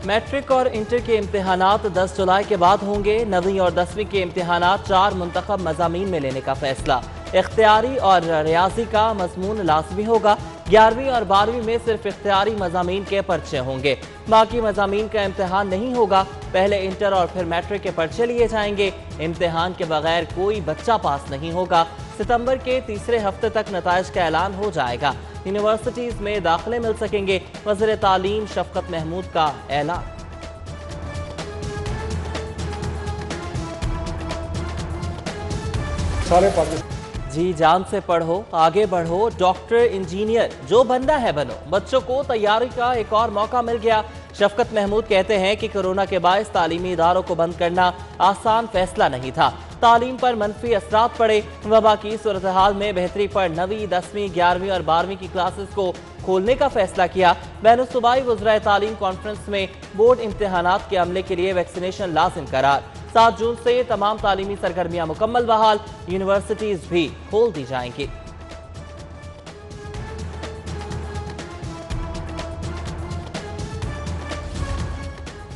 Matric और inter के इम्तिहानात 10 जुलाई के बाद होंगे। 9वीं और 10वीं के इम्तिहानात 4 मुंतखब मज़ामीन में लेने का फैसला। इख्तियारी और रियाजी का मज़मून लाजमी होगा। 11वीं और 12वीं में सिर्फ इख्तियारी मज़ामीन के पर्चे होंगे, बाकी मज़ामीन का इम्तिहान नहीं होगा। पहले इंटर और फिर मैट्रिक के पर्चे लिए जाएंगे। इम्तिहान के बगैर कोई बच्चा पास नहीं होगा। सितंबर के तीसरे हफ्ते तक नताइज का ऐलान हो जाएगा। यूनिवर्सिटीज में दाखिले मिल सकेंगे। वज़ीर तालीम शफकत महमूद का ऐलान। जी जान से पढ़ो, आगे बढ़ो, डॉक्टर इंजीनियर जो बनना है बनो। बच्चों को तैयारी का एक और मौका मिल गया। शफकत महमूद कहते हैं कि कोरोना के बायस तालीमी इदारों को बंद करना आसान फैसला नहीं था। तालीम पर मनफी असरात पड़े। वबा की सूरत हाल में बेहतरी पर 9वीं, 10वीं, 11वीं और 12वीं की क्लासेस को खोलने का फैसला किया। बैनुल सूबाई वज़राए तालीम कॉन्फ्रेंस में बोर्ड इम्तिहानात के अमले के लिए वैक्सीनेशन लाजिम करार। 7 जून से तमाम तालीमी सरगर्मियां मुकम्मल बहाल। यूनिवर्सिटीज भी खोल दी जाएंगी।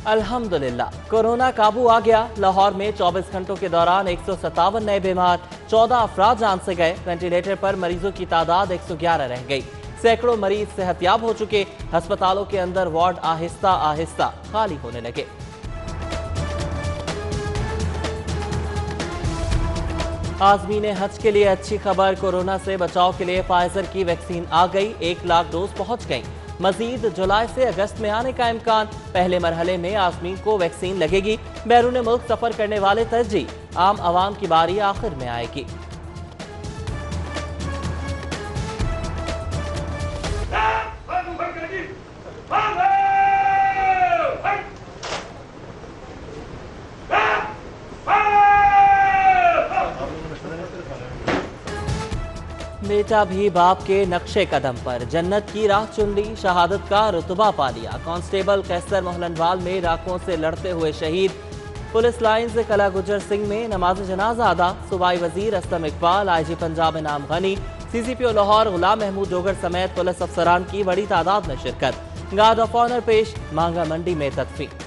अल्हम्दुलिल्लाह कोरोना काबू आ गया। लाहौर में 24 घंटों के दौरान 157 नए बीमार, 14 अफराद जान से गए। वेंटिलेटर पर मरीजों की तादाद 111 रह गई। सैकड़ों मरीज सेहतियाब हो चुके। अस्पतालों के अंदर वार्ड आहिस्ता आहिस्ता खाली होने लगे। आज़मीन हज के लिए अच्छी खबर। कोरोना से बचाव के लिए फाइजर की वैक्सीन आ गई। 1 लाख डोज पहुंच गई। मजीद जुलाई से अगस्त में आने का इम्कान। पहले मरहले में आज़मीन को वैक्सीन लगेगी। बैरून मुल्क सफर करने वाले तरजीह। आम आवाम की बारी आखिर में आएगी। बेटा भी बाप के नक्शे कदम पर जन्नत की राह चुन ली। शहादत का रुतबा पा लिया। कांस्टेबल कैसर मोहलनवाल में डाकुओं से लड़ते हुए शहीद। पुलिस लाइन्स कला गुजर सिंह में नमाज जनाजा अदा। सूबाई वजीर असलम इकबाल, IG पंजाब इनाम गनी, CCPO लाहौर गुलाम महमूद डोगर समेत पुलिस अफसरान की बड़ी तादाद में शिरकत। गार्ड ऑफ ऑनर पेश। मांगा मंडी में तदफीन।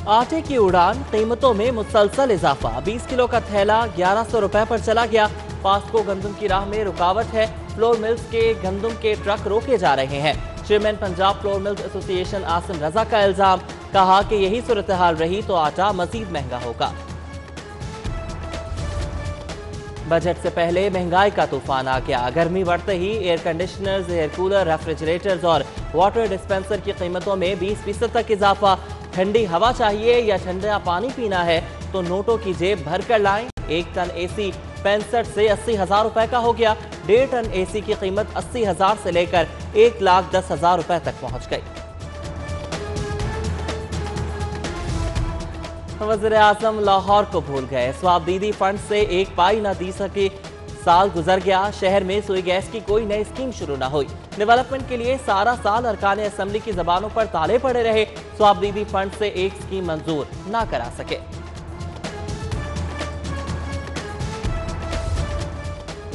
आटे की उड़ान, कीमतों में मुसलसल इजाफा। 20 किलो का थैला 1100 रुपए पर चला गया। पास्को गंदम की राह में रुकावट है। फ्लोर मिल्स के गंदम के ट्रक रोके जा रहे हैं। Chairman Punjab flour mills association Asim Raza का इल्जाम। कहा कि यही सूरत हाल रही तो आटा मजीद महंगा होगा। बजट से पहले महंगाई का तूफान आ गया। गर्मी बढ़ते ही air conditioners, air cooler, refrigerators और वाटर डिस्पेंसर की कीमतों में 20% तक इजाफा। ठंडी हवा चाहिए या ठंडा पानी पीना है तो नोटों की जेब भर कर लाएं। 1 टन AC 65 से 80 हजार रुपए का हो गया। 1.5 टन AC की कीमत 80 हजार से लेकर 1,10,000 रुपए तक पहुंच गई। वज़ीर आज़म लाहौर को भूल गए। स्वाबदीदी फंड से 1 पाई न दी सके। साल गुजर गया। शहर में सुई गैस की कोई नई स्कीम शुरू न हुई। डेवलपमेंट के लिए सारा साल अरकान असेंबली की जबानों पर ताले पड़े रहे। स्वाबदीदी फंड से एक स्कीम मंजूर ना करा सके।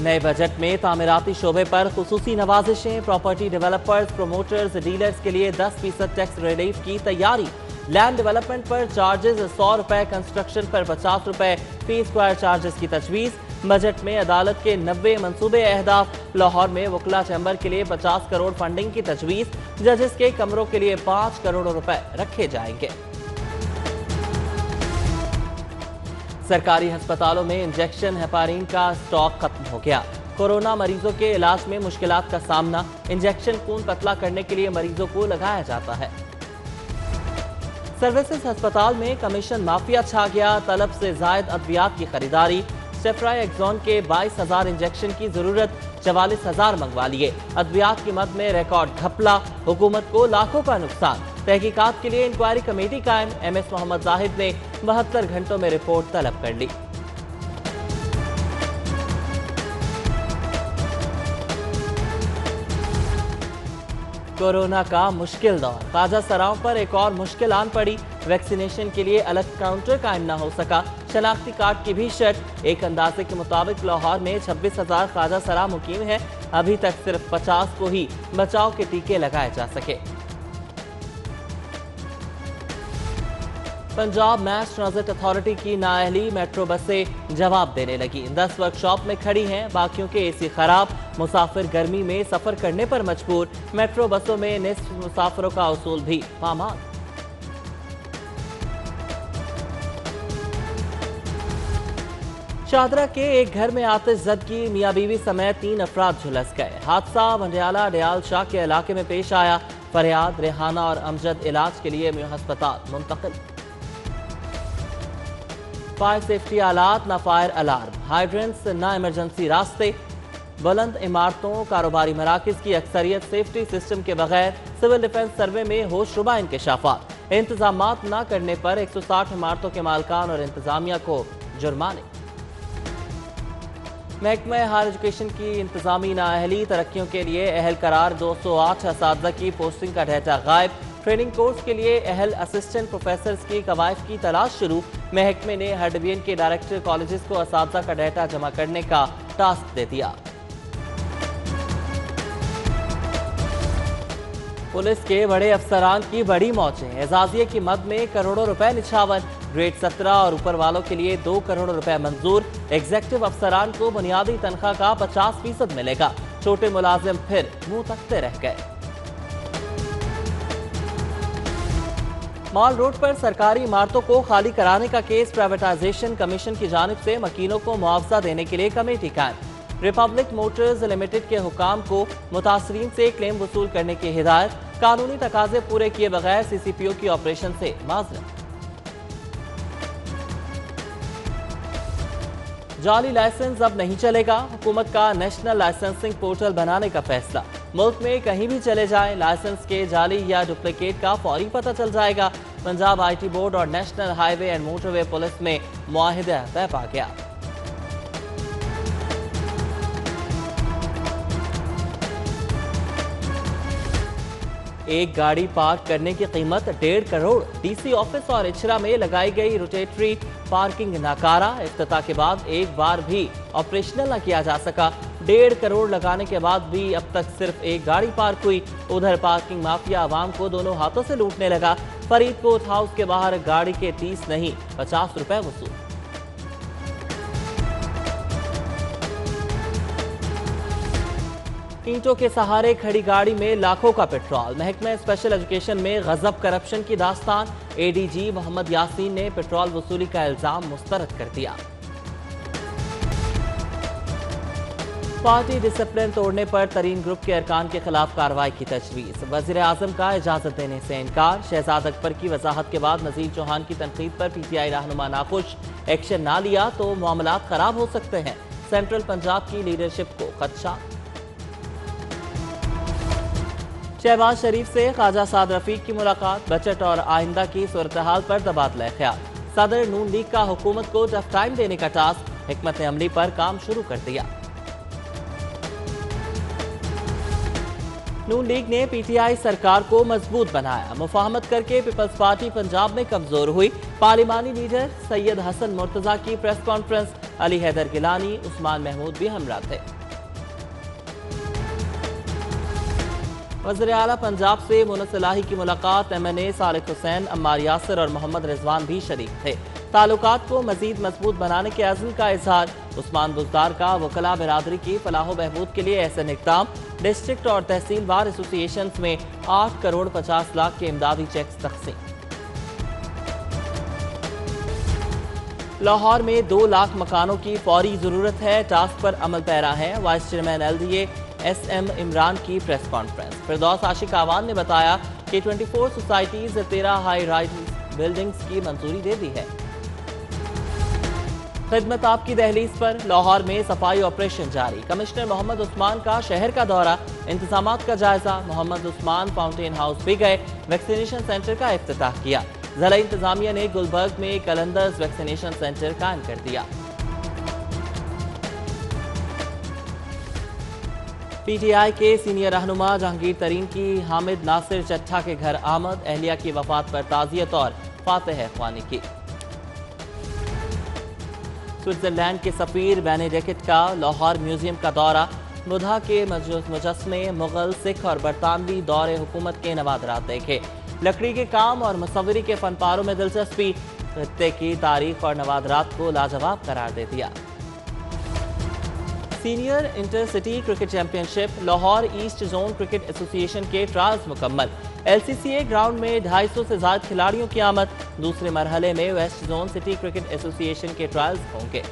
नए बजट में तामीराती शोबे पर खुसूसी नवाजिशें। प्रॉपर्टी डेवलपर्स, प्रोमोटर्स, डीलर्स के लिए 10% टैक्स रिलीफ की तैयारी। लैंड डेवलपमेंट पर चार्जेस 100 रुपए, कंस्ट्रक्शन पर 50 रुपए फी स्क्वायर चार्जेस की तजवीज़। बजट में अदालत के 90 मंसूबे अहदाफ। लाहौर में वकला चैम्बर के लिए 50 करोड़ फंडिंग की तजवीज़। जजेस के कमरों के लिए 5 करोड़ रुपए रखे जाएंगे। सरकारी अस्पतालों में इंजेक्शन हेपारिन का स्टॉक खत्म हो गया। कोरोना मरीजों के इलाज में मुश्किलात का सामना। इंजेक्शन खून पतला करने के लिए मरीजों को लगाया जाता है। सर्विसेज अस्पताल में कमीशन माफिया छा गया। तलब से जायद अद्वियात की खरीदारी। सेफ्राएक्सोन के 22,000 इंजेक्शन की जरूरत, 44,000 मंगवा लिए। अद्वियात की मद में रिकॉर्ड घपला। हुकूमत को लाखों का नुकसान। तहकीकात के लिए इंक्वायरी कमेटी कायम। MS मोहम्मद जाहिद ने 72 घंटों में रिपोर्ट तलब कर ली। कोरोना का मुश्किल दौर। ख्वाजा सराओं पर एक और मुश्किल आन पड़ी। वैक्सीनेशन के लिए अलग काउंटर कायम न हो सका। शनाख्ती कार्ड की भी शर्त। एक अंदाजे के मुताबिक लाहौर में 26,000 ख्वाजा सरा मुकीम हैं। अभी तक सिर्फ 50 को ही बचाव के टीके लगाए जा सके। पंजाब मैस ट्रांजिट अथॉरिटी की नाअहली, मेट्रो बसें जवाब देने लगी। 10 वर्कशॉप में खड़ी हैं, बाकियों के एसी खराब, मुसाफिर गर्मी में सफर करने पर मजबूर। मेट्रो बसों में निस्फ मुसाफिरों का उसूल भी पामाल। शादरा के एक घर में आतिश ज़दगी, मियाँ बीवी समेत 3 अफराद झुलस गए। हादसा मंडियाला डयाल शाह के इलाके में पेश आया। फरियाद, रेहाना और अमजद इलाज के लिए अस्पताल मुंतकिल। फायर सेफ्टी आलात, ना फायर अलार्म, हाइड्रेंट्स, ना इमरजेंसी रास्ते। बुलंद इमारतों, कारोबारी मराकज की अक्सरियत सेफ्टी सिस्टम के बगैर। सिविल डिफेंस सर्वे में होशरुबा इंकशाफात। इंतजामात न करने पर 160 इमारतों के मालकान और इंतजामिया को जुर्माने। महकमा हायर एजुकेशन की इंतजामी नाअहली, तरक्कियों के लिए अहल करार 208 असातिज़ा की पोस्टिंग का डेटा गायब। ट्रेनिंग कोर्स के लिए अहल असिस्टेंट प्रोफेसर्स की कवायद की तलाश शुरू। महकमे ने हर डिवीजन के डायरेक्टर कॉलेजेस को असातिज़ा का डेटा जमा करने का टास्क दे दिया। पुलिस के बड़े अफसरान की बड़ी मौजें, एजाजिये की मद में करोड़ों रुपए निछावर। ग्रेड 17 और ऊपर वालों के लिए 2 करोड़ रुपए मंजूर। एग्जेक्टिव अफसरान को बुनियादी तनख्वाह का 50% मिलेगा। छोटे मुलाजिम फिर मुंह तकते रह गए। माल रोड पर सरकारी इमारतों को खाली कराने का केस, प्राइवेटाइजेशन कमीशन की जानिब से मकीनों को मुआवजा देने के लिए कमेटी कायम। रिपब्लिक मोटर्स लिमिटेड के हुकाम को मुतासरीन से क्लेम वसूल करने की हिदायत। कानूनी तकाजे पूरे किए बगैर सीसीपीओ की ऑपरेशन से माजरत। जाली लाइसेंस अब नहीं चलेगा, हुकूमत का नेशनल लाइसेंसिंग पोर्टल बनाने का फैसला। मुल्क में कहीं भी चले जाएं, लाइसेंस के जाली या डुप्लीकेट का फौरी पता चल जाएगा। पंजाब IT बोर्ड और national highway and motorway police में मुआहिदा तय पा गया। एक गाड़ी पार्क करने की कीमत 1.5 करोड़। DC ऑफिस और इचरा में लगाई गई रोटेटरी पार्किंग नाकारा। इफ्तिताह के बाद एक बार भी ऑपरेशनल न किया जा सका। 1.5 करोड़ लगाने के बाद भी अब तक सिर्फ एक गाड़ी पार्क हुई। उधर पार्किंग माफिया आवाम को दोनों हाथों से लूटने लगा। फरीदकोट हाउस के बाहर गाड़ी के 30 नहीं 50 रुपए वसूल। ईंटों के सहारे खड़ी गाड़ी में लाखों का पेट्रोल। महकमा स्पेशल एजुकेशन में गजब करप्शन की दास्तान। ADG मोहम्मद यासीन ने पेट्रोल वसूली का इल्जाम मुस्तरद कर दिया। पार्टी डिसिप्लिन तोड़ने पर तरीन ग्रुप के अरकान के खिलाफ कार्रवाई की तजवीज। वजीर आजम का इजाजत देने से इनकार। शहजाद अकबर की वजाहत के बाद नजीर चौहान की तनकीद पर PTI रहनुमा नाखुश। एक्शन ना लिया तो मामलात खराब हो सकते हैं। सेंट्रल पंजाब की लीडरशिप को खदशा। शहबाज शरीफ से ख्वाजा साद रफीक की मुलाकात। बजट और आइंदा की सूरत-ए-हाल पर तबादला ख्याल। सदर नून लीग का हुकूमत को टफ टाइम देने का टास्क। हिकमत अमली पर काम शुरू कर दिया। नून लीग ने PTI सरकार को मजबूत बनाया। मुफाहमत करके पीपल्स पार्टी पंजाब में कमजोर हुई। पार्लिमानी लीडर सैयद हसन मुर्तजा की प्रेस कॉन्फ्रेंस। अली हैदर गिलानी, उस्मान महमूद भी हमरा थे। वज़ीर आला पंजाब से मुनस इलाही की मुलाकात। MNA सालिक हुसैन, अम्मार यासिर और मोहम्मद रिजवान भी शरीक थे। ताल्लुकात को मजीद मजबूत बनाने के अज़्म का इजहार। उस्मान बुज़दार का वकला बिरादरी की फलाह बहबूद के लिए ऐसे इक़दाम। डिस्ट्रिक्ट और तहसील बार एसोसिएशन में 8 करोड़ 50 लाख के इमदादी चेक्स तक़सीम। लाहौर में 2 लाख मकानों की फौरी जरूरत है, टास्क पर अमल पैरा है। Vice chairman LDA SM Imran की प्रेस कॉन्फ्रेंस। फिरदौस आशिक आवान ने बताया कि 24 सोसाइटीज 13 हाई राइज बिल्डिंग्स की मंजूरी दे दी है। खिदमत आपकी दहलीज पर लाहौर में सफाई ऑपरेशन जारी। कमिश्नर मोहम्मद उस्मान का शहर का दौरा, इंतजामात का जायजा। मोहम्मद उस्मान फाउंटेन हाउस भी गए, वैक्सीनेशन सेंटर का इफ्तिताह किया। जिला इंतजामिया ने गुलबर्ग में कलंदर्स वैक्सीनेशन सेंटर कायम कर दिया। PTI के सीनियर रहनुमा जहांगीर तरीन की हामिद नासिर चट्ठा के घर आमद। अहलिया की वफात पर ताज़ियत और फातह ख्वानी की। سوئٹزرلینڈ کے سفیر بینیڈکٹ کا لاہور میوزیم کا دورہ، بدھا کے مجسمے، مغل، سکھ اور برطانوی دور حکومت کے نوادرات دیکھے، لکڑی کے کام اور مصوری کے فن پاروں میں دلچسپی، خطے کی تاریخ اور نوادرات کو لاجواب قرار دے دیا۔ Senior inter city cricket championship, Lahore east zone cricket association کے ٹرائلز مکمل، L C C a ground میں 250 سے زائد کھلاڑیوں کی آمد، دوسرے مرحلے میں waste zone city cricket association کے ٹرائلز ہوں گے۔